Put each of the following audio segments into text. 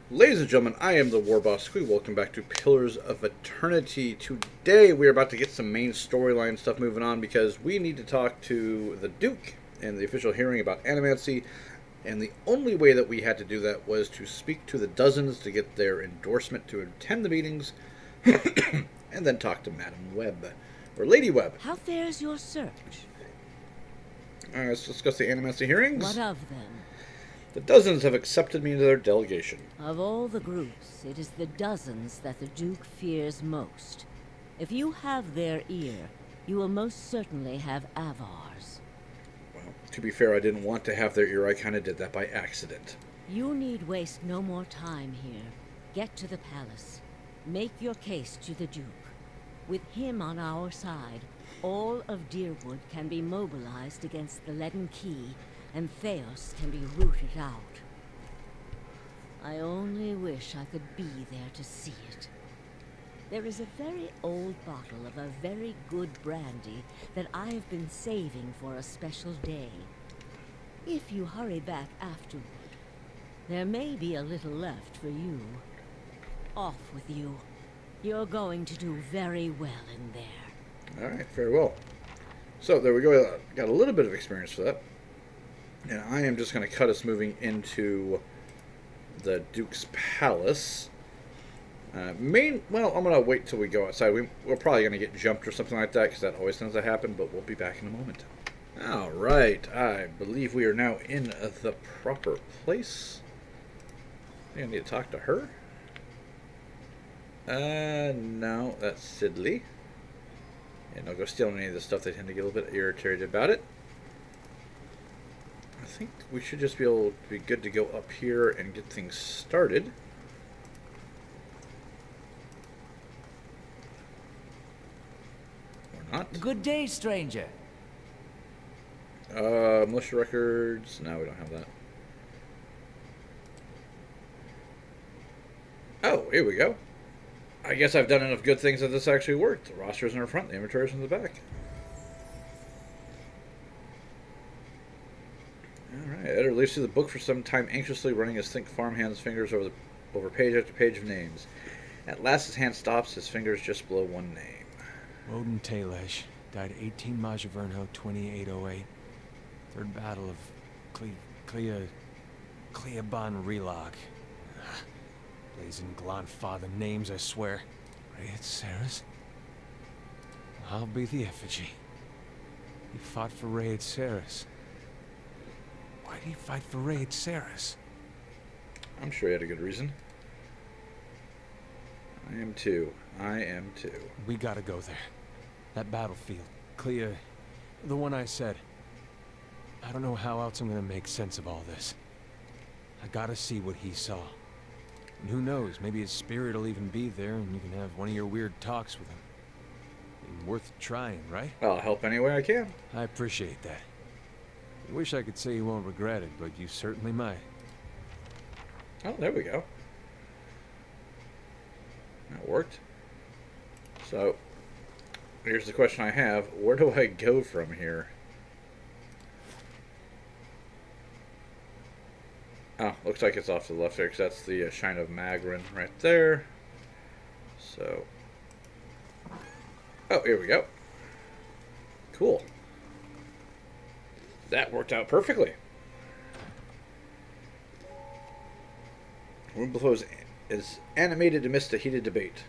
Ladies and gentlemen, I am the War Boss. Welcome back to Pillars of Eternity. Today we are about to get some main storyline stuff moving on because we need to talk to the Duke in the official hearing about Animancy, and the only way that we had to do that was to speak to the dozens to get their endorsement to attend the meetings, and then talk to Madam Webb, or Lady Webb. How fares your search? Let's discuss the Animancy hearings. What of them? The dozens have accepted me into their delegation. Of all the groups, it is the dozens that the Duke fears most. If you have their ear, you will most certainly have Avar's. Well, to be fair, I didn't want to have their ear. I kind of did that by accident. You need waste no more time here. Get to the palace. Make your case to the Duke. With him on our side, all of Deerwood can be mobilized against the Leaden Key, and Theos can be rooted out. I only wish I could be there to see it. There is a very old bottle of a very good brandy that I have been saving for a special day. If you hurry back afterward, there may be a little left for you. Off with you. You're going to do very well in there. Alright, very well. So, there we go. Got a little bit of experience for that. And I am just going to cut us moving into the Duke's Palace. Well, I'm going to wait till we go outside. We're probably going to get jumped or something like that, because that always tends to happen, but we'll be back in a moment. Alright, I believe we are now in the proper place. I think I need to talk to her. No, that's Sidley. And don't go stealing any of this stuff. They tend to get a little bit irritated about it. I think we should just be able to be good to go up here and get things started. Or not. Good day, stranger. Militia records. No, we don't have that. Oh, here we go. I guess I've done enough good things that this actually worked. The roster's in the front, the inventory's in the back. Alright, Eder leaves through the book for some time, anxiously running his thick farmhand's fingers over page after page of names. At last his hand stops, his fingers just below one name. Woden Talesh, died 18 Majavernho 2808. Third battle of Cleaban Relog. Blazing Glonfather names, I swear. Rayet Saris? I'll be the effigy. He fought for Rayet Saris. Why'd he fight for Rayet Saris? I'm sure he had a good reason. I am too. We gotta go there. That battlefield. Clea... the one I said. I don't know how else I'm gonna make sense of all this. I gotta see what he saw. And who knows, maybe his spirit will even be there and you can have one of your weird talks with him. Worth trying, right? I'll help any way I can. I appreciate that. I wish I could say you won't regret it, but you certainly might. Oh, there we go. That worked. So, here's the question I have. Where do I go from here? Oh, looks like it's off to the left there, because that's the Shrine of Magrin right there. So, oh, here we go. Cool. That worked out perfectly. Room below is animated amidst a heated debate.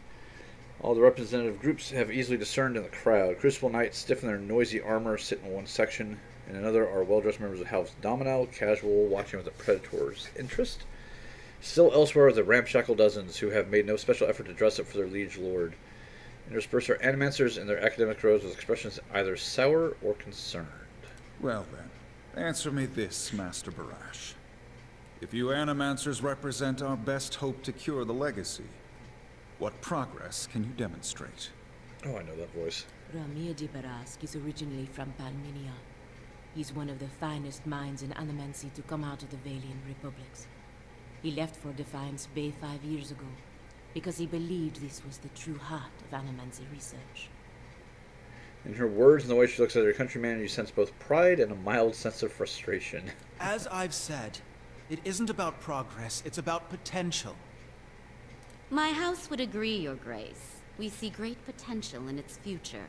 All the representative groups have easily discerned in the crowd. Crucible Knights stiff in their noisy armor sit in one section. In another are well-dressed members of House Domino, casual, watching with a predator's interest. Still elsewhere are the ramshackle dozens, who have made no special effort to dress up for their liege lord. Interspersed are animancers in their academic robes with expressions either sour or concerned. Well then, answer me this, Master Barash. If you animancers represent our best hope to cure the legacy, what progress can you demonstrate? Oh, I know that voice. Ramir de Barask is originally from Palminia. He's one of the finest minds in Animancy to come out of the Valiant Republics. He left for Defiance Bay 5 years ago, because he believed this was the true heart of Animancy research. In her words and the way she looks at her countryman, you sense both pride and a mild sense of frustration. As I've said, it isn't about progress, it's about potential. My house would agree, Your Grace. We see great potential in its future.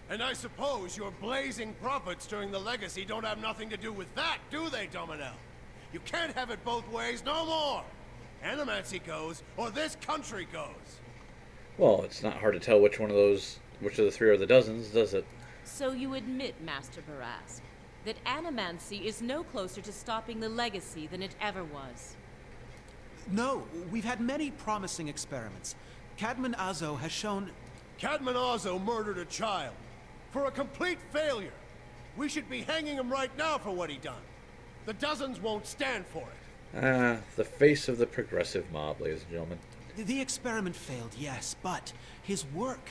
And I suppose your blazing profits during the Legacy don't have nothing to do with that, do they, Dominel? You can't have it both ways no more! Animancy goes, or this country goes! Well, it's not hard to tell which of the three are the dozens, does it? So you admit, Master Barask, that Animancy is no closer to stopping the Legacy than it ever was. No, we've had many promising experiments. Cadman Azo has shown... Cadman Azo murdered a child. For a complete failure. We should be hanging him right now for what he done. The dozens won't stand for it. The face of the progressive mob, ladies and gentlemen. The experiment failed, yes, but his work...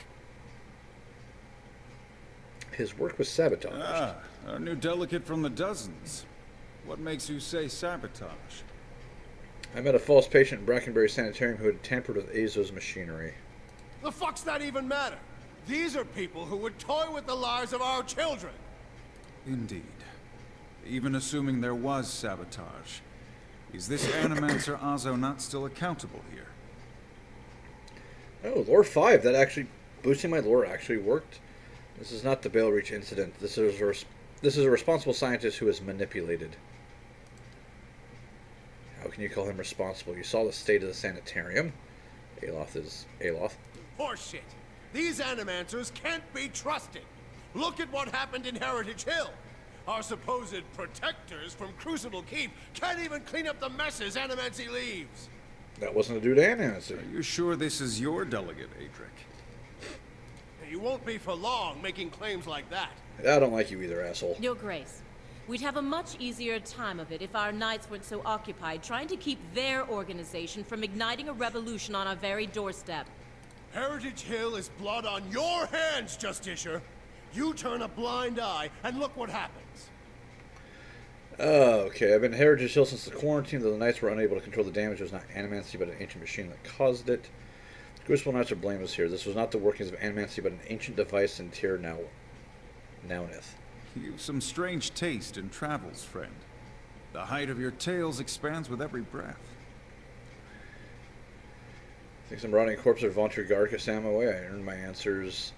His work was sabotaged. Ah, our new delegate from the dozens. What makes you say sabotage? I met a false patient in Brackenbury Sanitarium who had tampered with Azo's machinery. The fuck's that even matter? These are people who would toy with the lives of our children. Indeed. Even assuming there was sabotage, is this Animancer Azo not still accountable here? Oh, lore 5. That actually... Boosting my lore actually worked. This is not the Bale Reach incident. This is a responsible scientist who is manipulated. How can you call him responsible? You saw the state of the sanitarium. Aloth is Aloth. Horseshit. These Animancers can't be trusted. Look at what happened in Heritage Hill. Our supposed protectors from Crucible Keep can't even clean up the messes Animancy leaves. That wasn't a due to Animancy. Are you sure this is your delegate, Adric? You won't be for long making claims like that. I don't like you either, asshole. Your Grace, we'd have a much easier time of it if our knights weren't so occupied trying to keep their organization from igniting a revolution on our very doorstep. Heritage Hill is blood on your hands, Justicia. You turn a blind eye, and look what happens. Okay, I've been Heritage Hill since the quarantine, though the Knights were unable to control the damage. It was not Animancy, but an ancient machine that caused it. Crucible Knights are blameless here. This was not the workings of Animancy, but an ancient device in Tyr Nauneth. You've some strange taste in travels, friend. The height of your tales expands with every breath. Think some rotting corpse of Vontae Garca stand my way. I earned my answers.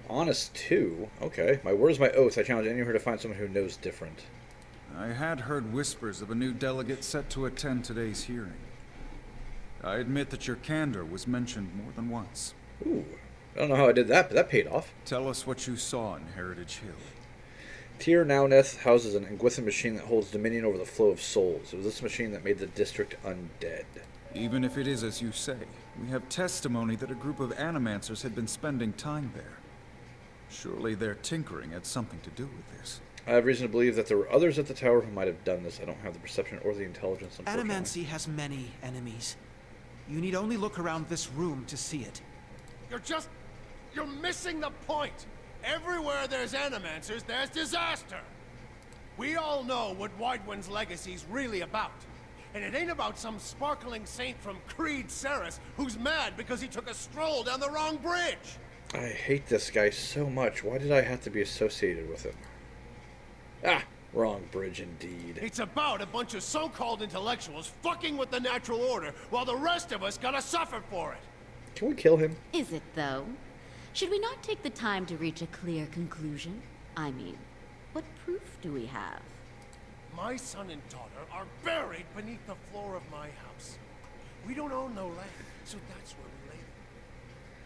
Honest, too. Okay. My word is my oath. I challenge anyone here to find someone who knows different. I had heard whispers of a new delegate set to attend today's hearing. I admit that your candor was mentioned more than once. Ooh. I don't know how I did that, but that paid off. Tell us what you saw in Heritage Hill. Tyr Nauneth houses an Engwithan machine that holds dominion over the flow of souls. It was this machine that made the district undead. Even if it is as you say, we have testimony that a group of Animancers had been spending time there. Surely their tinkering had something to do with this. I have reason to believe that there were others at the tower who might have done this. I don't have the perception or the intelligence, unfortunately. Animancy has many enemies. You need only look around this room to see it. You're missing the point. Everywhere there's Animancers, there's disaster. We all know what Widewind's legacy's really about. And it ain't about some sparkling saint from Creed Ceres who's mad because he took a stroll down the wrong bridge. I hate this guy so much. Why did I have to be associated with him? Ah, wrong bridge indeed. It's about a bunch of so-called intellectuals fucking with the natural order while the rest of us gotta suffer for it. Can we kill him? Is it, though? Should we not take the time to reach a clear conclusion? I mean, what proof do we have? My son and daughter are buried beneath the floor of my house. We don't own no land, so that's where we lay them.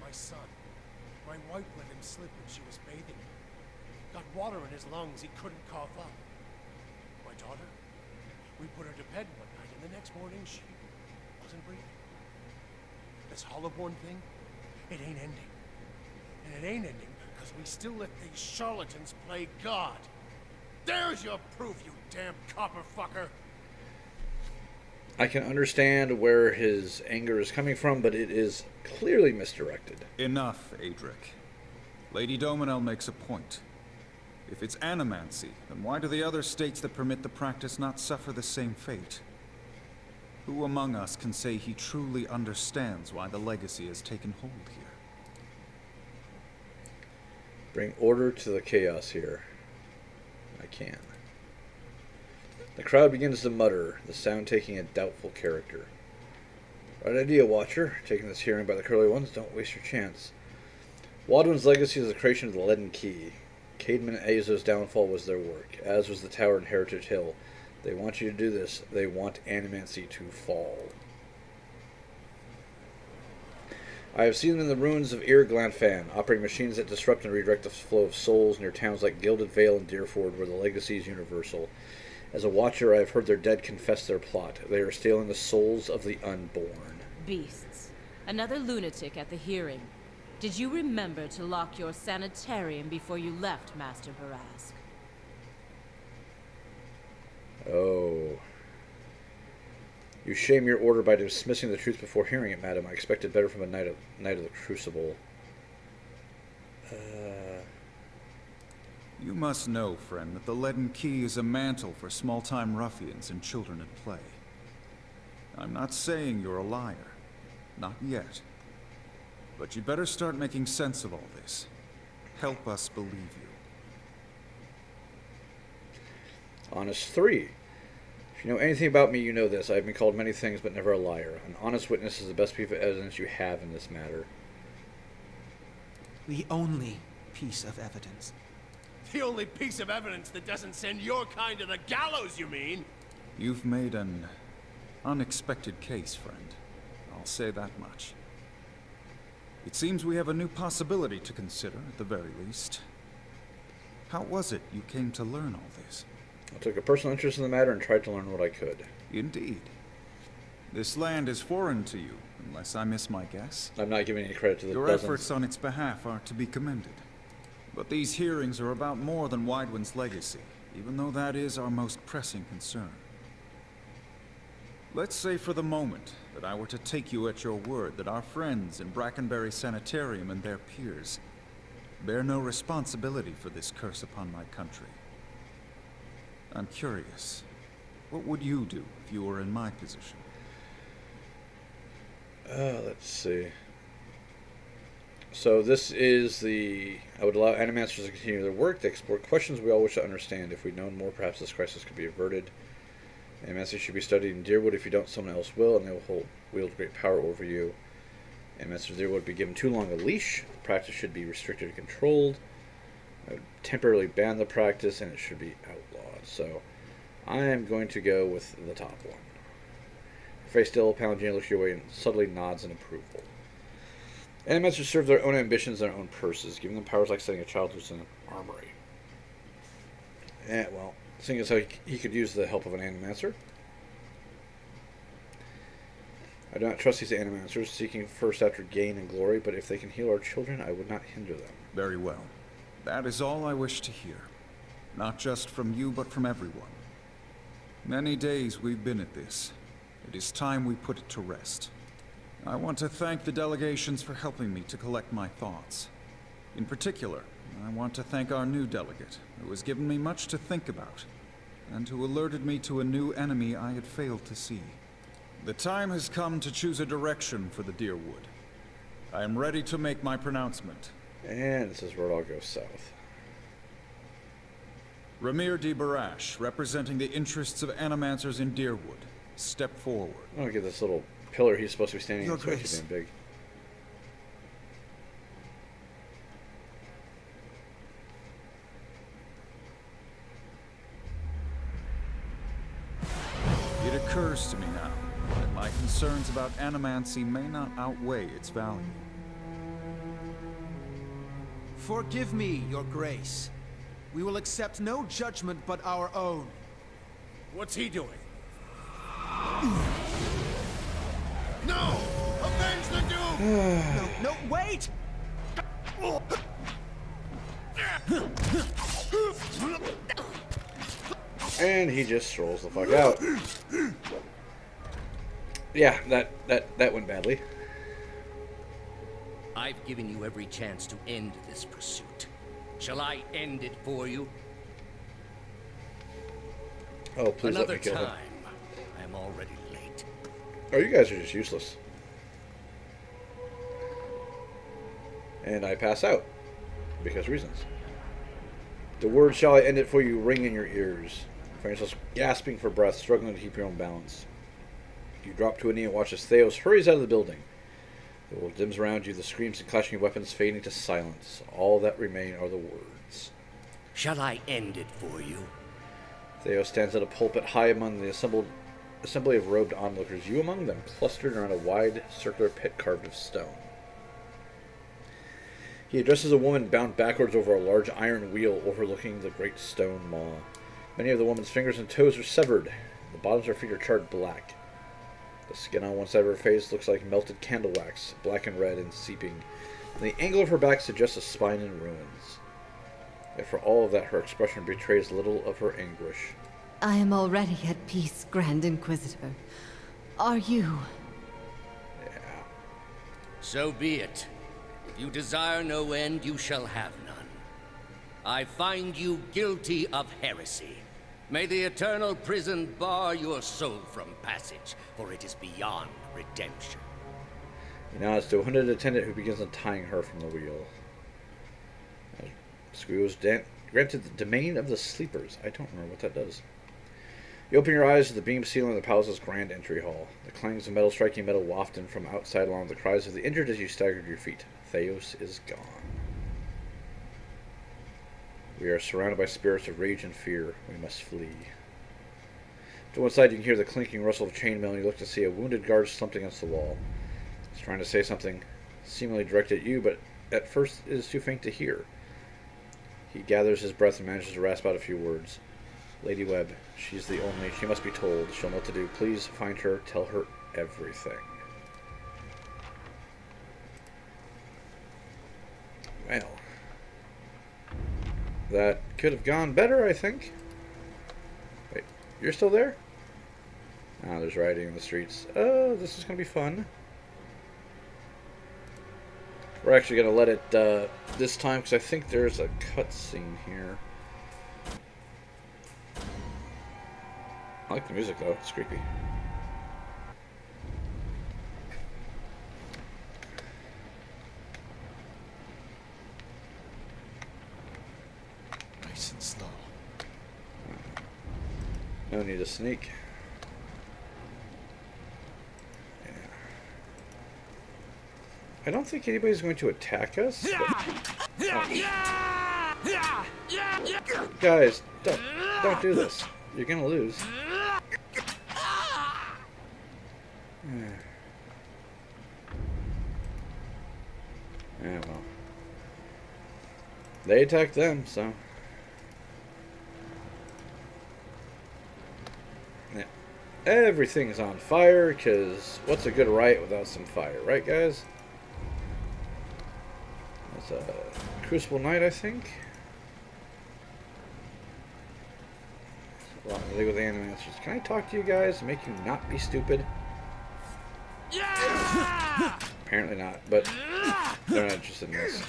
My son, my wife let him slip when she was bathing him. Got water in his lungs he couldn't cough up. My daughter, we put her to bed one night, and the next morning she wasn't breathing. This Hollowborn thing, it ain't ending. And it ain't ending because we still let these charlatans play God. There's your proof, you damn copper fucker. I can understand where his anger is coming from, but it is clearly misdirected. Enough, Adric. Lady Dominel makes a point. If it's Animancy, then why do the other states that permit the practice not suffer the same fate? Who among us can say he truly understands why the legacy has taken hold here? Bring order to the chaos here. I can. The crowd begins to mutter, the sound taking a doubtful character. Right idea, Watcher. Taking this hearing by the curly ones, don't waste your chance. Waldwin's legacy is the creation of the Leaden Key. Caedmon and Azo's downfall was their work, as was the tower in Heritage Hill. They want you to do this. They want Animancy to fall. I have seen them in the ruins of Ir-Glanfan, operating machines that disrupt and redirect the flow of souls near towns like Gilded Vale and Deerford, where the legacy is universal. As a Watcher, I have heard their dead confess their plot. They are stealing the souls of the unborn. Beasts. Another lunatic at the hearing. Did you remember to lock your sanitarium before you left, Master Barask? Oh. You shame your order by dismissing the truth before hearing it, madam. I expected better from a knight of the Crucible. You must know, friend, that the Leaden Key is a mantle for small-time ruffians and children at play. I'm not saying you're a liar. Not yet. But you'd better start making sense of all this. Help us believe you. Honest 3. If you know anything about me, you know this. I have been called many things, but never a liar. An honest witness is the best piece of evidence you have in this matter. The only piece of evidence. The only piece of evidence that doesn't send your kind to the gallows, you mean? You've made an unexpected case, friend. I'll say that much. It seems we have a new possibility to consider, at the very least. How was it you came to learn all this? I took a personal interest in the matter and tried to learn what I could. Indeed. This land is foreign to you, unless I miss my guess. I'm not giving any credit to the Your dozens. efforts on its behalf are to be commended. But these hearings are about more than Wydwin's legacy, even though that is our most pressing concern. Let's say for the moment that I were to take you at your word that our friends in Brackenbury Sanitarium and their peers bear no responsibility for this curse upon my country. I'm curious, what would you do if you were in my position? Let's see. So this is the... I would allow Animasters to continue their work. They explore questions we all wish to understand. If we'd known more, perhaps this crisis could be averted. Animasters should be studied in Deerwood. If you don't, someone else will, and they will wield great power over you. Animasters of Deerwood would be given too long a leash. The practice should be restricted and controlled. I would temporarily ban the practice, and it should be outlawed. So I am going to go with the top one. Your face still, Palangina looks your way and subtly nods in approval. Animasters serve their own ambitions and their own purses, giving them powers like setting a child loose in an armory. Well, seeing as how he could use the help of an Animaster. I do not trust these Animasters, seeking first after gain and glory, but if they can heal our children, I would not hinder them. Very well. That is all I wish to hear. Not just from you, but from everyone. Many days we've been at this. It is time we put it to rest. I want to thank the delegations for helping me to collect my thoughts. In particular, I want to thank our new delegate, who has given me much to think about, and who alerted me to a new enemy I had failed to see. The time has come to choose a direction for the Deerwood. I am ready to make my pronouncement. And this is where it all goes south. Ramir de Barash, representing the interests of Animancers in Deerwood, step forward. I'm gonna get this little pillar he's supposed to be standing Your on, so it's Grace. damn big. It occurs to me now that my concerns about Animancy may not outweigh its value. Forgive me, Your Grace. We will accept no judgment but our own. What's he doing? No! Avenge the Duke! No, wait! And he just strolls the fuck out. Yeah, that went badly. I've given you every chance to end this pursuit. Shall I end it for you? Oh, please Another let me kill him. time. I am already late. Oh, you guys are just useless. And I pass out. Because reasons. The words, "shall I end it for you," ring in your ears. Find yourself gasping for breath, struggling to keep your own balance. You drop to a knee and watch as Theos hurries out of the building. The world dims around you, the screams and clashing of weapons fading to silence. All that remain are the words. Shall I end it for you? Theo stands at a pulpit high among the assembly of robed onlookers, you among them, clustered around a wide, circular pit carved of stone. He addresses a woman bound backwards over a large iron wheel overlooking the great stone maw. Many of the woman's fingers and toes are severed. The bottoms of her feet are charred black. The skin on one side of her face looks like melted candle wax, black and red and seeping. And the angle of her back suggests a spine in ruins. Yet for all of that, her expression betrays little of her anguish. I am already at peace, Grand Inquisitor. Are you? Yeah. So be it. If you desire no end, you shall have none. I find you guilty of heresy. May the eternal prison bar your soul from passage, for it is beyond redemption. He nods to a hooded attendant who begins untying her from the wheel. Squee was granted the domain of the sleepers. I don't remember what that does. You open your eyes to the beam ceiling of the palace's grand entry hall. The clangs of metal striking metal wafting from outside along with the cries of the injured as you stagger to your feet. Theos is gone. We are surrounded by spirits of rage and fear. We must flee. To one side you can hear the clinking rustle of chainmail and you look to see a wounded guard slumped against the wall. He's trying to say something seemingly directed at you, but at first it is too faint to hear. He gathers his breath and manages to rasp out a few words. Lady Webb, she's the only. She must be told. She'll know what to do. Please find her. Tell her everything. Well, that could have gone better, I think. Wait, you're still there? Ah, there's rioting in the streets. Oh, this is going to be fun. We're actually going to let it this time because I think there's a cutscene here. I like the music though, it's creepy. Nice and slow. No need to sneak. Yeah. I don't think anybody's going to attack us. But... Oh. Guys, don't do this. You're gonna lose. Yeah, well. They attacked them, so. Yeah. Everything's on fire, because what's a good riot without some fire, right, guys? That's a Crucible Knight, I think. Well, with the Animancers. Can I talk to you guys and make you not be stupid? Yeah! Apparently not, but they're not interested in this.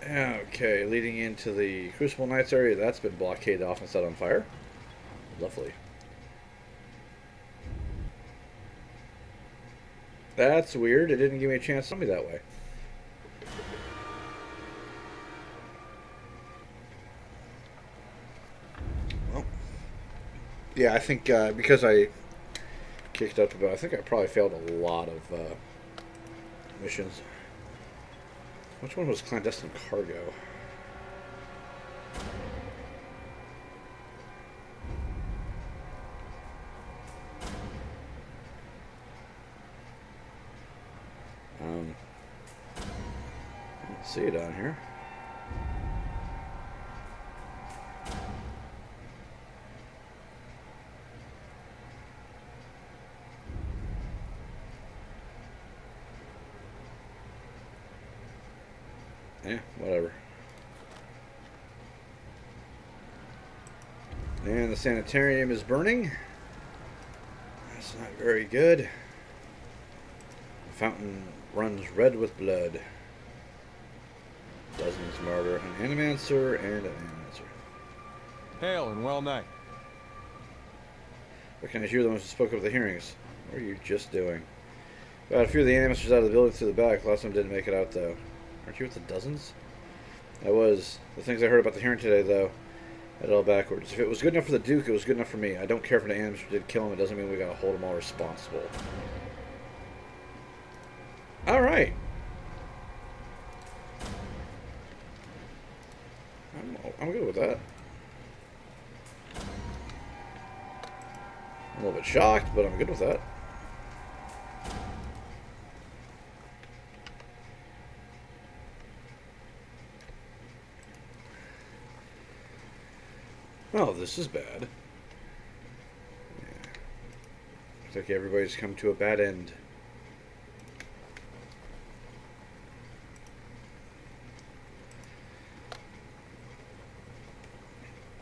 Okay, leading into the Crucible Knights area, that's been blockaded off and set on fire. Lovely. That's weird. It didn't give me a chance to tell me that way. Well, yeah, I think because I kicked up about, I think I probably failed a lot of missions. Which one was clandestine cargo? I don't see it on here. Yeah, whatever. And the sanitarium is burning. That's not very good. The fountain runs red with blood. Dozens martyr an Animancer and an Animancer. Hail and well night. Recognize you're the ones who spoke up at the hearings. What are you just doing? Got a few of the Animancers out of the building through the back. Last one didn't make it out, though. Aren't you with the Dozens? I was. The things I heard about the hearing today, though. Head all backwards. If it was good enough for the Duke, it was good enough for me. I don't care if an Animator did kill him. It doesn't mean we gotta hold them all responsible. Alright. I'm good with that. I'm a little bit shocked, but I'm good with that. Oh, this is bad. Yeah. Looks like everybody's come to a bad end.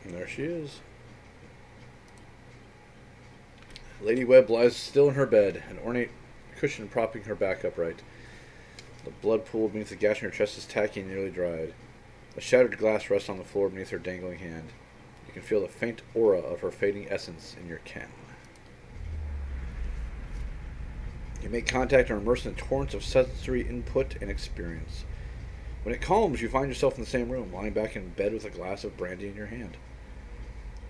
And there she is. Lady Webb lies still in her bed, an ornate cushion propping her back upright. The blood pool beneath the gash in her chest is tacky and nearly dried. A shattered glass rests on the floor beneath her dangling hand. You can feel the faint aura of her fading essence in your ken. You make contact and are immersed in torrents of sensory input and experience. When it calms, you find yourself in the same room, lying back in bed with a glass of brandy in your hand.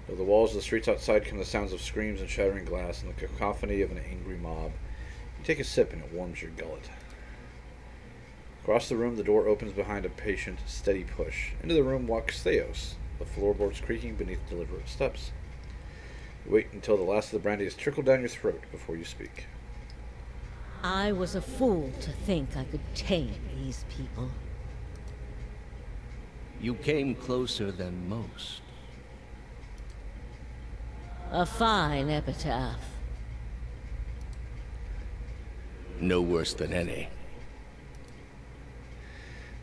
Though the walls of the streets outside come the sounds of screams and shattering glass and the cacophony of an angry mob. You take a sip and it warms your gullet. Across the room, the door opens behind a patient, steady push. Into the room walks Theos, the floorboards creaking beneath deliberate steps. You wait until the last of the brandy has trickled down your throat before you speak. I was a fool to think I could tame these people. You came closer than most. A fine epitaph. No worse than any.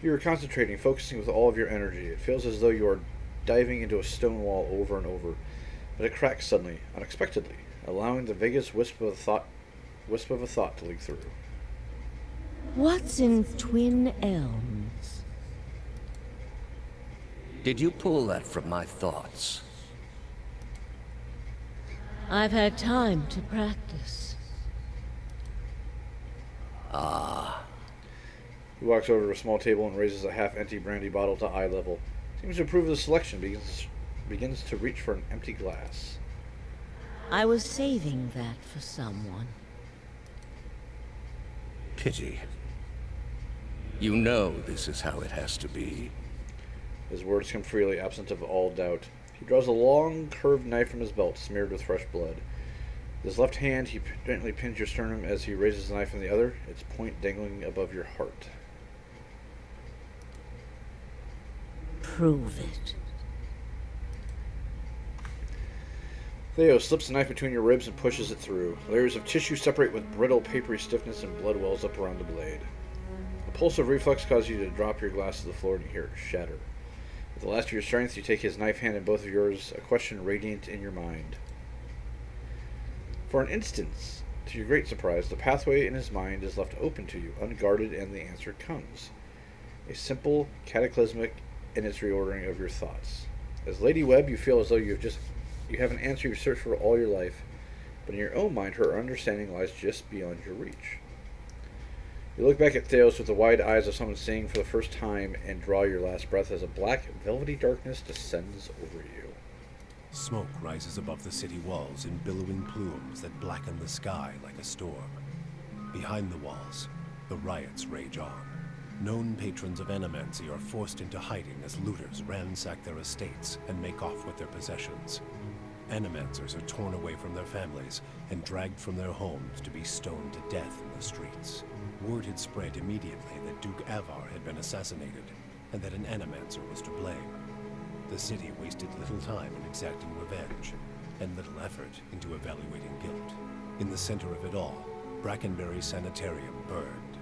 You are concentrating, focusing with all of your energy. It feels as though you are diving into a stone wall over and over, but it cracks suddenly, unexpectedly, allowing the vaguest wisp of a thought to leak through. What's in Twin Elms? Did you pull that from my thoughts? I've had time to practice. Ah. He walks over to a small table and raises a half-empty brandy bottle to eye level. Seems to approve of the selection, begins to reach for an empty glass. I was saving that for someone. Pity. You know this is how it has to be. His words come freely, absent of all doubt. He draws a long, curved knife from his belt, smeared with fresh blood. With his left hand, he gently pins your sternum as he raises the knife in the other, its point dangling above your heart. Prove it. Theo slips the knife between your ribs and pushes it through. Layers of tissue separate with brittle, papery stiffness, and blood wells up around the blade. A pulse of reflex causes you to drop your glass to the floor and you hear it shatter. With the last of your strength, you take his knife hand in both of yours, a question radiant in your mind. For an instant, to your great surprise, the pathway in his mind is left open to you, unguarded, and the answer comes. A simple, cataclysmic in its reordering of your thoughts. As Lady Webb, you feel as though you have an answer you've searched for all your life, but in your own mind, her understanding lies just beyond your reach. You look back at Theos with the wide eyes of someone seeing for the first time and draw your last breath as a black, velvety darkness descends over you. Smoke rises above the city walls in billowing plumes that blacken the sky like a storm. Behind the walls, the riots rage on. Known patrons of Animancy are forced into hiding as looters ransack their estates and make off with their possessions. Animancers are torn away from their families and dragged from their homes to be stoned to death in the streets. Word had spread immediately that Duke Avar had been assassinated, and that an Animancer was to blame. The city wasted little time in exacting revenge, and little effort into evaluating guilt. In the center of it all, Brackenbury Sanitarium burned.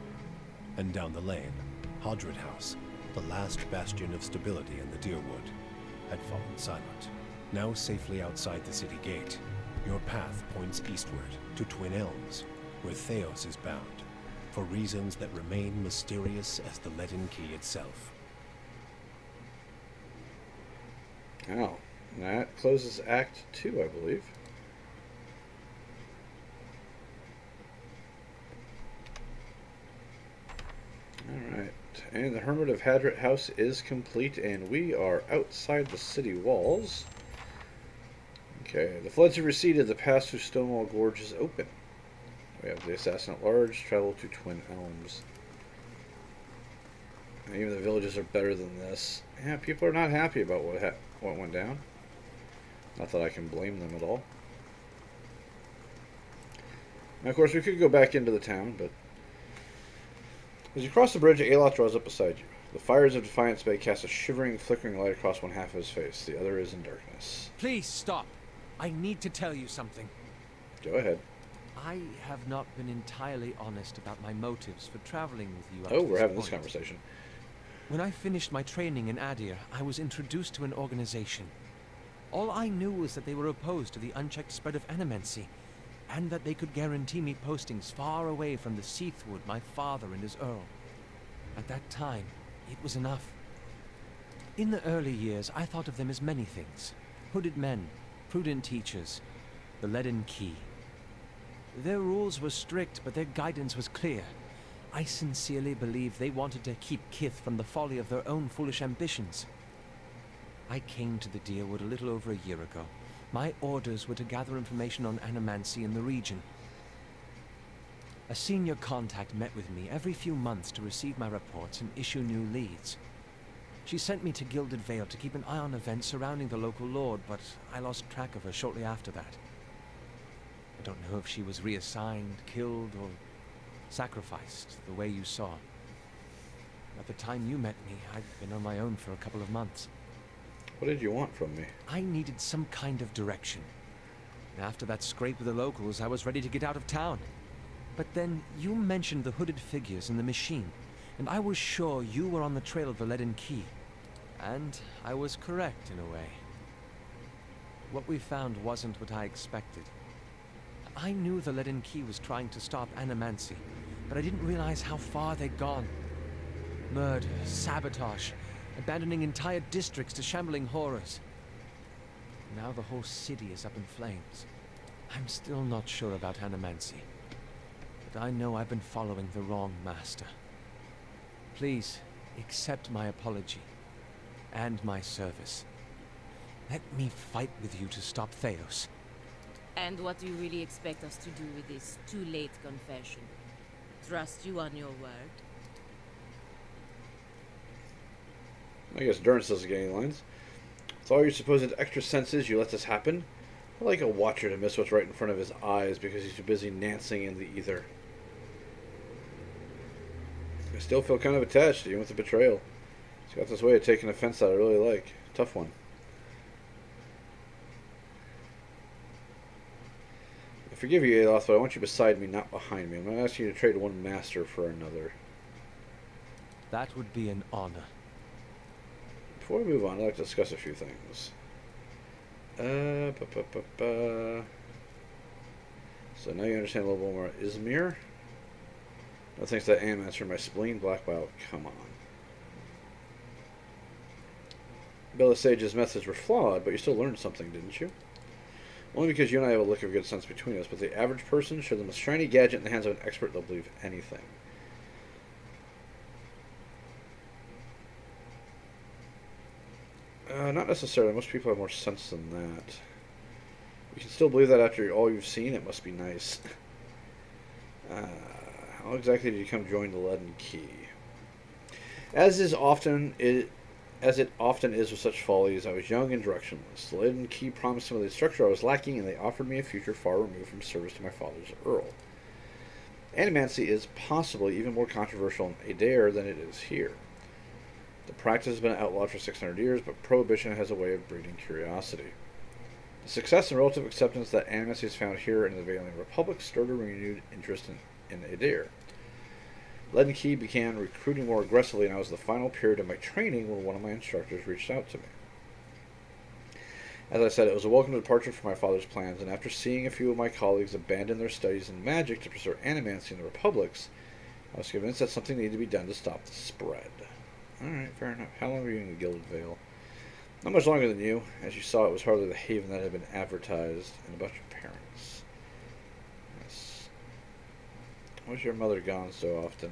And down the lane, Hodred House, the last bastion of stability in the Deerwood, had fallen silent. Now safely outside the city gate, your path points eastward to Twin Elms, where Theos is bound, for reasons that remain mysterious as the leaden key itself. Now, that closes Act 2, I believe. Alright, and the Hermit of Hadret House is complete, and we are outside the city walls. Okay, the floods have receded. The pass through Stonewall Gorge is open. We have the assassin at large. Travel to Twin Elms. And even the villages are better than this. Yeah, people are not happy about what went down. Not that I can blame them at all. Now, of course, we could go back into the town, but as you cross the bridge, Aloth draws up beside you. The fires of Defiance Bay cast a shivering, flickering light across one half of his face. The other is in darkness. Please stop. I need to tell you something. Go ahead. I have not been entirely honest about my motives for traveling with you up Oh, to we're having point. this conversation. When I finished my training in Adir, I was introduced to an organization. All I knew was that they were opposed to the unchecked spread of animancy, and that they could guarantee me postings far away from the Seathwood my father and his Earl. At that time, it was enough. In the early years, I thought of them as many things. Hooded men, prudent teachers, the Leaden Key. Their rules were strict, but their guidance was clear. I sincerely believed they wanted to keep Kith from the folly of their own foolish ambitions. I came to the Deerwood a little over a year ago. My orders were to gather information on animancy in the region. A senior contact met with me every few months to receive my reports and issue new leads. She sent me to Gilded Vale to keep an eye on events surrounding the local lord, but I lost track of her shortly after that. I don't know if she was reassigned, killed, or sacrificed the way you saw. At the time you met me, I'd been on my own for a couple of months. What did you want from me? I needed some kind of direction. And after that scrape with the locals, I was ready to get out of town. But then you mentioned the hooded figures in the machine, and I was sure you were on the trail of the Leaden Key. And I was correct in a way. What we found wasn't what I expected. I knew the Leaden Key was trying to stop animancy, but I didn't realize how far they'd gone. Murder, sabotage, abandoning entire districts to shambling horrors. Now the whole city is up in flames. I'm still not sure about animancy, but I know I've been following the wrong master. Please, accept my apology, and my service. Let me fight with you to stop Theos. And what do you really expect us to do with this too-late confession? Trust you on your word? I guess Durrance doesn't get any lines. With all your supposed extra senses, you let this happen? I like a watcher to miss what's right in front of his eyes because he's too busy dancing in the ether. I still feel kind of attached, even with the betrayal. He's got this way of taking offense that I really like. Tough one. I forgive you, Aloth, but I want you beside me, not behind me. I'm not asking you to trade one master for another. That would be an honor. Before we move on, I'd like to discuss a few things. So now you understand a little bit more about Izmir. No thanks to that answer my spleen. Black Bile, come on. Belisage's methods were flawed, but you still learned something, didn't you? Only because you and I have a lick of good sense between us, but the average person, show them a shiny gadget in the hands of an expert, they'll believe anything. Not necessarily. Most people have more sense than that. You can still believe that after all you've seen. It must be nice. How exactly did you come join the Leaden Key? As it often is with such follies, I was young and directionless. The Leaden Key promised some of the structure I was lacking, and they offered me a future far removed from service to my father's Earl. Animancy is possibly even more controversial in Adair than it is here. The practice has been outlawed for 600 years, but prohibition has a way of breeding curiosity. The success and relative acceptance that animancy is found here in the Valiant Republic stirred a renewed interest in Adair. Leaden Key began recruiting more aggressively, and I was in the final period of my training when one of my instructors reached out to me. As I said, it was a welcome departure from my father's plans, and after seeing a few of my colleagues abandon their studies in magic to pursue animancy in the Republics, I was convinced that something needed to be done to stop the spread. Alright, fair enough. How long were you in the Gilded Vale? Not much longer than you. As you saw, it was hardly the haven that had been advertised. And about your parents. Yes. Why was your mother gone so often?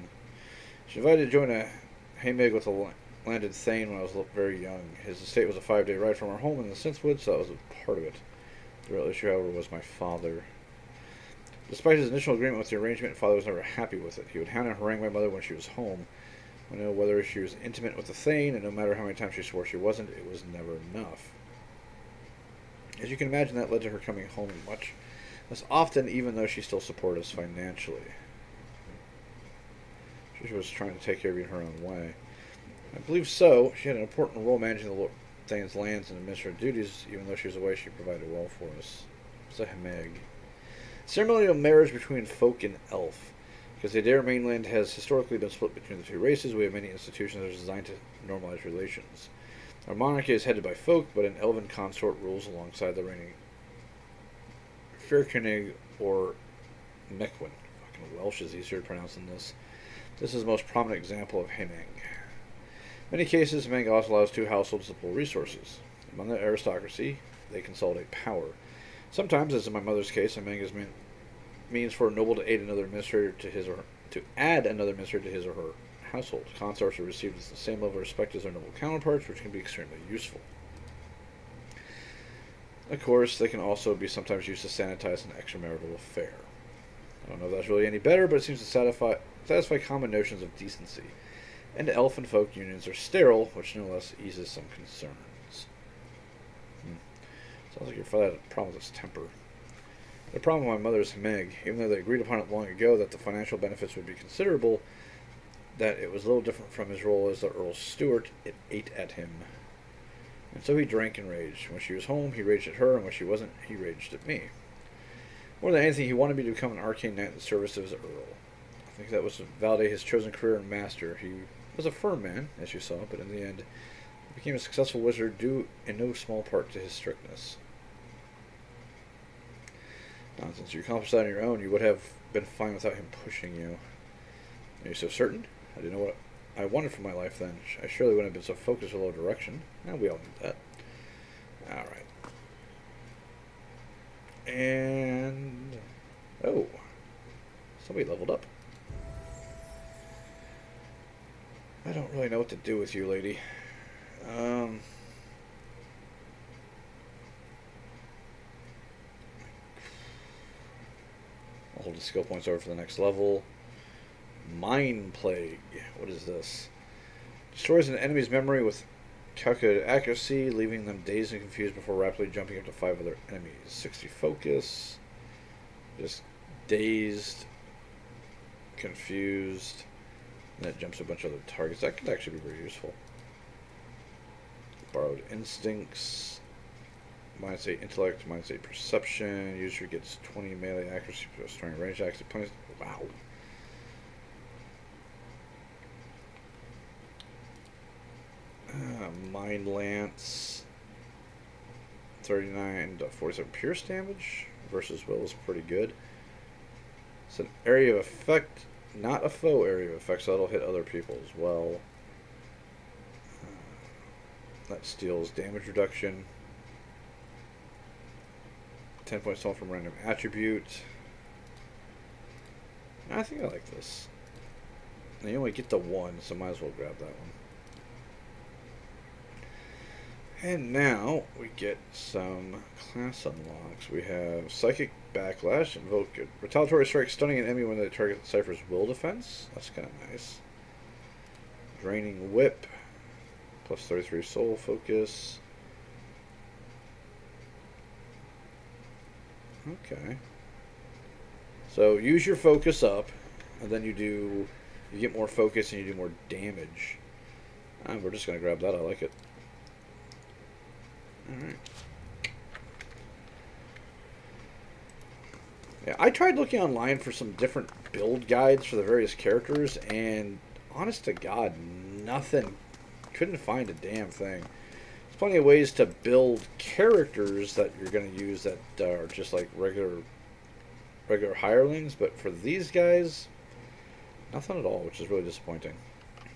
She invited to join a haymig with a landed Thane when I was very young. His estate was a 5-day ride from our home in the Synthwood, so that was a part of it. The real issue, however, was my father. Despite his initial agreement with the arrangement, father was never happy with it. He would hound and harangue my mother when she was home. I know whether she was intimate with the Thane, and no matter how many times she swore she wasn't, it was never enough. As you can imagine, that led to her coming home much less often, even though she still supported us financially. She was trying to take care of you in her own way. I believe so. She had an important role managing the Lord Thane's lands and administrative duties. Even though she was away, she provided well for us. Zahmeg. Ceremonial marriage between folk and elf. Because the Adair mainland has historically been split between the two races, we have many institutions that are designed to normalize relations. Our monarchy is headed by folk, but an elven consort rules alongside the reigning Firkennig or Mequin. Fucking Welsh is easier to pronounce than this. This is the most prominent example of Hemeng. In many cases, Hemeng also allows two households to pool resources. Among the aristocracy, they consolidate power. Sometimes, as in my mother's case, Hemeng is means for a noble to aid another administrator to add another administrator to his or her household. Consorts are received with the same level of respect as their noble counterparts, which can be extremely useful. Of course, they can also be sometimes used to sanitize an extramarital affair. I don't know if that's really any better, but it seems to satisfy common notions of decency. And elf and folk unions are sterile, which no less eases some concerns. Sounds like your father had a problem with his temper. The problem with my mother's Meg, even though they agreed upon it long ago that the financial benefits would be considerable, that it was a little different from his role as the Earl's steward, it ate at him. And so he drank and raged. When she was home, he raged at her, and when she wasn't, he raged at me. More than anything, he wanted me to become an arcane knight in the service of his Earl. I think that was to validate his chosen career and master. He was a firm man, as you saw, but in the end, he became a successful wizard due in no small part to his strictness. Since you accomplished that on your own, you would have been fine without him pushing you. Are you so certain? I didn't know what I wanted from my life then. I surely wouldn't have been so focused with low direction. We all knew that. Alright. And... oh. Somebody leveled up. I don't really know what to do with you, lady. I'll hold the skill points over for the next level. Mind Plague. What is this? Destroys an enemy's memory with calculated accuracy, leaving them dazed and confused before rapidly jumping up to 5 other enemies. 60 focus. Just dazed, confused, and that jumps a bunch of other targets. That could actually be very useful. Borrowed instincts. Minus 8 intellect, minus 8 perception. User gets 20 melee accuracy plus 20 range accuracy. Wow. Mind Lance. 39 to 47 pierce damage versus will is pretty good. It's an area of effect, not a foe area of effect, so that'll hit other people as well. That steals damage reduction. 10 points stolen from random attribute. I think I like this. And you only get the one, so might as well grab that one. And now we get some class unlocks. We have Psychic Backlash, invoke a retaliatory strike, stunning an enemy when the target ciphers will defense. That's kind of nice. Draining Whip, plus 33 soul focus. Okay. So use your focus up, and then you get more focus and you do more damage. We're just gonna grab that. I like it. Alright. Yeah, I tried looking online for some different build guides for the various characters, and honest to God, nothing. Couldn't find a damn thing. There's plenty of ways to build characters that you're going to use that are just like regular hirelings, but for these guys, nothing at all, which is really disappointing.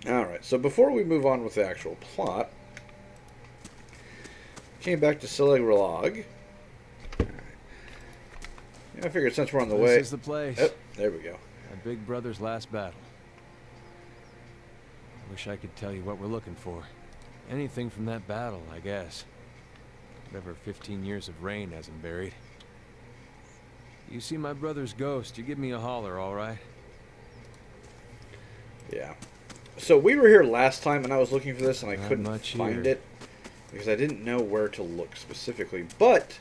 Alright, so before we move on with the actual plot, came back to Sileg Ralag. I figured since we're on the way... This is the place. Oh, there we go. My big brother's last battle. I wish I could tell you what we're looking for. Anything from that battle, I guess. Whatever 15 years of rain hasn't buried. You see my brother's ghost, you give me a holler, alright? Yeah. So we were here last time, and I was looking for this, and I Not couldn't much find here. it. Because I didn't know where to look specifically. But...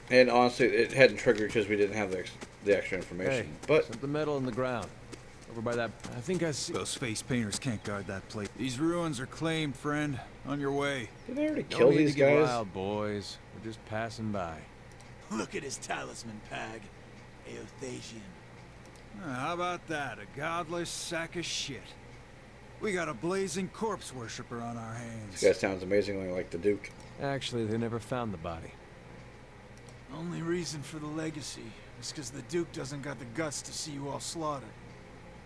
And honestly, it hadn't triggered because we didn't have the extra information. Hey, But... something metal in the ground. Over by that... I think I see... Those face painters can't guard that place. These ruins are claimed, friend. On your way. Did I already No kill need these to get guys? wild, boys. We're just passing by. Look at his talisman, Pag. Eothasian. How about that? A godless sack of shit. We got a blazing corpse worshiper on our hands. This guy sounds amazingly like the Duke. Actually, they never found the body. Only reason for the legacy is because the Duke doesn't got the guts to see you all slaughtered.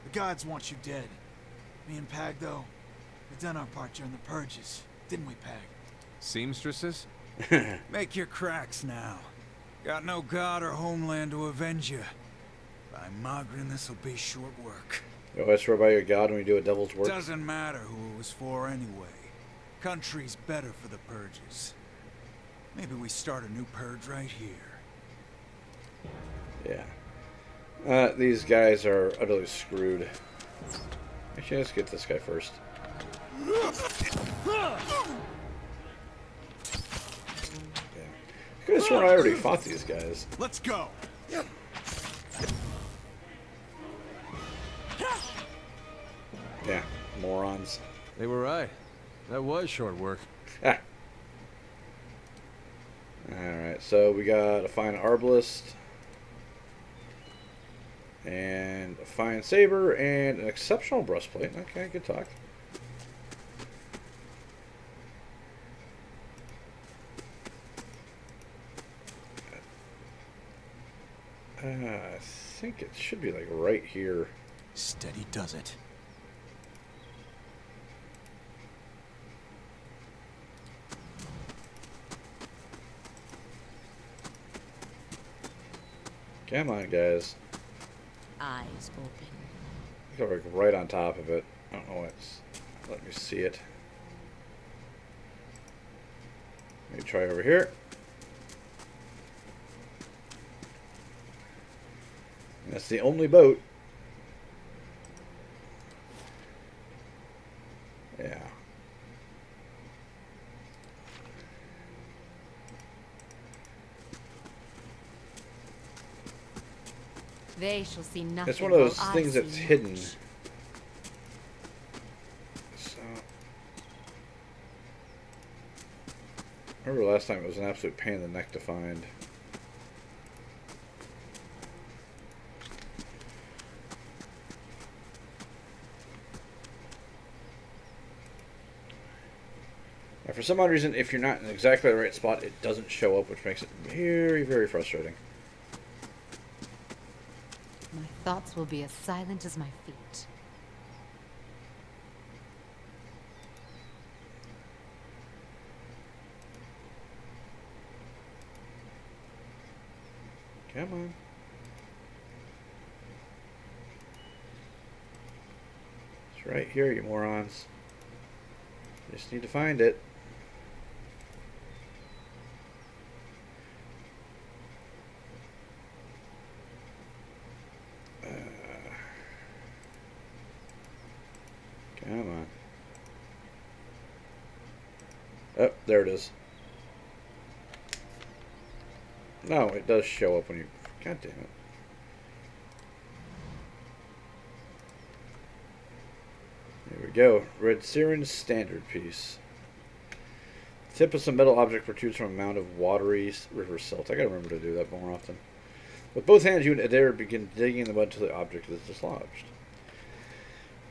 The gods want you dead. Me and Pag, though, we've done our part during the purges, didn't we, Pag? Seamstresses? Make your cracks now. Got no god or homeland to avenge you. By Magrin, this'll be short work. You always swear by your god when we do a devil's work. Doesn't matter who it was for anyway. Country's better for the purges. Maybe we start a new purge right here. Yeah. These guys are utterly screwed. Actually, let's get this guy first. Yeah. I could have sworn I already fought these guys. Let's go! Yeah, morons. They were right. That was short work. Ah. Alright, so we got a fine arbalist. And a fine saber and an exceptional breastplate. Okay, good talk. I think it should be like right here. Steady does it. Come on, guys. Eyes open. Go like right on top of it. I don't know what's. Let me see it. Let me try over here. That's the only boat. Yeah. They shall see nothing. It's one of those while I things see that's hidden. much. So, I remember last time it was an absolute pain in the neck to find. Now, for some odd reason, if you're not in exactly the right spot, it doesn't show up, which makes it very, very frustrating. My thoughts will be as silent as my feet. Come on. It's right here, you morons. You just need to find it. Come on. Oh, there it is. No, it does show up when you... God damn it. There we go. Red Siren's standard piece. The tip of some metal object protrudes from a mound of watery river silt. I gotta remember to do that more often. With both hands, you and Adair begin digging in the mud until the object is dislodged.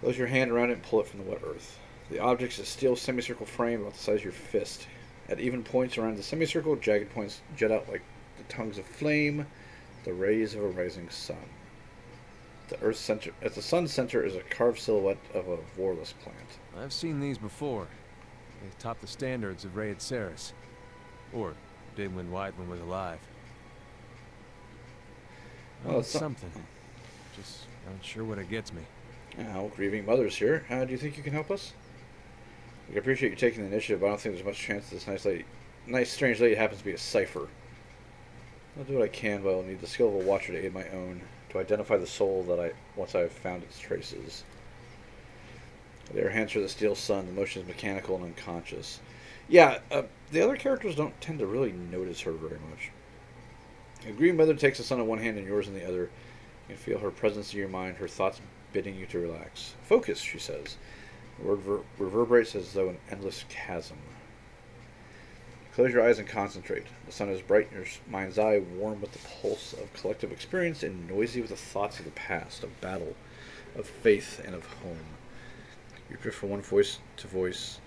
Close your hand around it and pull it from the wet earth. The object is a steel semicircle frame about the size of your fist. At even points around the semicircle, jagged points jut out like the tongues of flame, the rays of a rising sun. The Earth's center, at the sun's center, is a carved silhouette of a Vorless plant. I've seen these before. They top the standards of Raid Ceres. Or did when Weidman was alive. Well, Oh, it's it's something. Just not sure what it gets me. Now, grieving mothers here. Do you think you can help us? We appreciate you taking the initiative, but I don't think there's much chance this nice lady nice strange lady happens to be a cipher. I'll do what I can, but I'll need the skill of a watcher to aid my own, to identify the soul that once I have found its traces. Their hands for the steel sun, the motion is mechanical and unconscious. Yeah, the other characters don't tend to really notice her very much. A green mother takes the sun in one hand and yours in the other. You can feel her presence in your mind, her thoughts bidding you to relax. Focus, she says. The word reverberates as though an endless chasm. Close your eyes and concentrate. The sun is bright in your mind's eye, warm with the pulse of collective experience and noisy with the thoughts of the past, of battle, of faith, and of home. You drift from one voice to voice,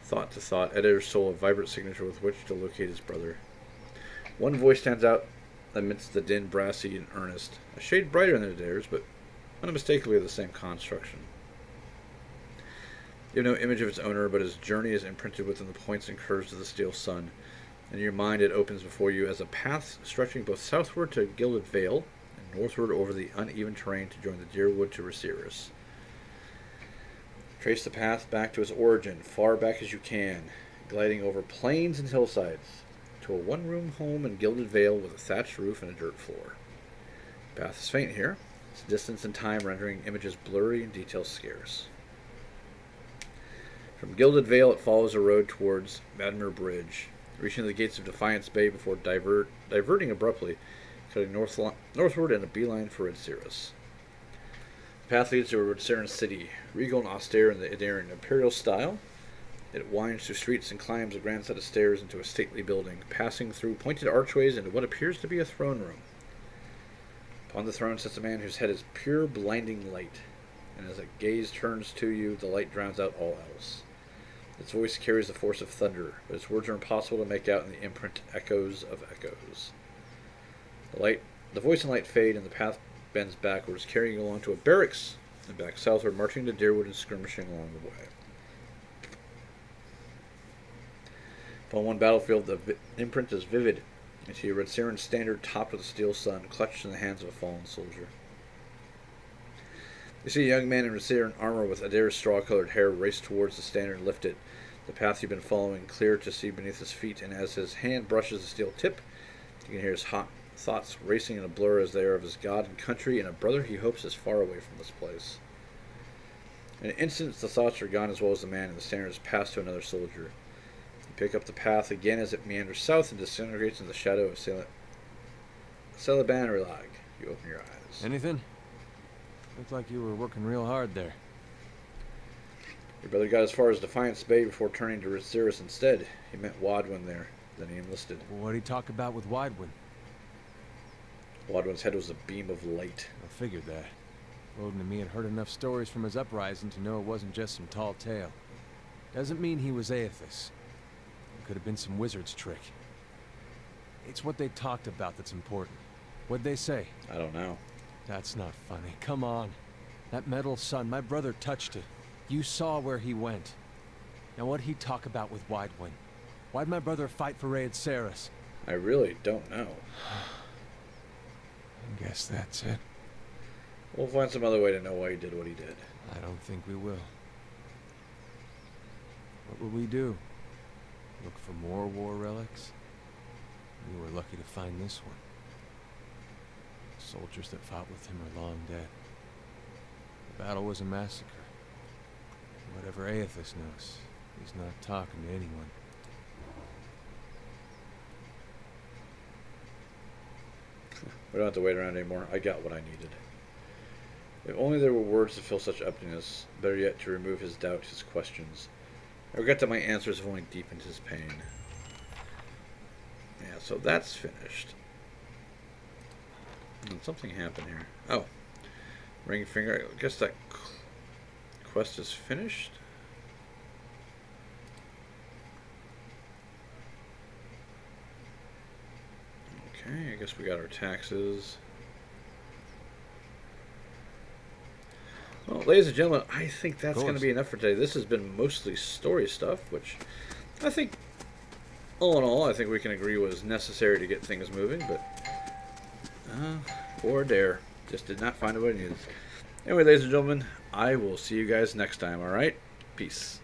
thought to thought, editor's soul, a vibrant signature with which to locate his brother. One voice stands out amidst the din, brassy and earnest, a shade brighter than theirs, but unmistakably of the same construction. You have no image of its owner, but his journey is imprinted within the points and curves of the steel sun. In your mind it opens before you as a path stretching both southward to Gilded Vale and northward over the uneven terrain to join the Deerwood to Rasiris. Trace the path back to its origin, far back as you can, gliding over plains and hillsides, to a one-room home in Gilded Vale with a thatched roof and a dirt floor. The path is faint here, its distance and time rendering images blurry and details scarce. From Gilded Vale it follows a road towards Madmer Bridge, reaching the gates of Defiance Bay before diverting abruptly, cutting northward in a beeline for Rasiris. The path leads to Rasiris City, regal and austere in the Idarian imperial style. It winds through streets and climbs a grand set of stairs into a stately building, passing through pointed archways into what appears to be a throne room. Upon the throne sits a man whose head is pure, blinding light, and as a gaze turns to you, the light drowns out all else. Its voice carries the force of thunder, but its words are impossible to make out in the imprint echoes of echoes. The voice and light fade, and the path bends backwards, carrying you along to a barracks, and back southward, marching to Deerwood and skirmishing along the way. Upon one battlefield, the imprint is vivid. You see a Rasiran standard topped with a steel sun, clutched in the hands of a fallen soldier. You see a young man in Rasiran armor with Adair's straw-colored hair race towards the standard and lift it, the path you've been following clear to see beneath his feet, and as his hand brushes the steel tip, you can hear his hot thoughts racing in a blur as they are of his god and country and a brother he hopes is far away from this place. In an instant, the thoughts are gone as well as the man, and the standard is passed to another soldier. You pick up the path again as it meanders south and disintegrates in the shadow of Celeban Rilag. You open your eyes. Anything? Looked like you were working real hard there. Your brother got as far as Defiance Bay before turning to Rasiris instead. He met Wadwin there. Then he enlisted. What'd he talk about with Widewin? Wadwin's head was a beam of light. I figured that. Odin and me had heard enough stories from his uprising to know it wasn't just some tall tale. Doesn't mean he was Aethys. It could have been some wizard's trick. It's what they talked about that's important. What'd they say? I don't know. That's not funny. Come on. That metal sun, my brother touched it. You saw where he went. Now what'd he talk about with Widewin? Why'd my brother fight for Rhaead I really don't know. I guess that's it. We'll find some other way to know why he did what he did. I don't think we will. What will we do? Look for more war relics? We were lucky to find this one. The soldiers that fought with him are long dead. The battle was a massacre. Whatever Aethys knows, he's not talking to anyone. We don't have to wait around anymore. I got what I needed. If only there were words to fill such emptiness, better yet to remove his doubt, his questions. I regret that my answers have only deepened his pain. Yeah, so that's finished. And something happened here. Oh. Ring finger. I guess that quest is finished? Okay, I guess we got our taxes. Well, ladies and gentlemen, I think that's going to be enough for today. This has been mostly story stuff, which I think, all in all, I think we can agree was necessary to get things moving, but poor Adair just did not find what he needed. Anyway, ladies and gentlemen, I will see you guys next time, alright? Peace.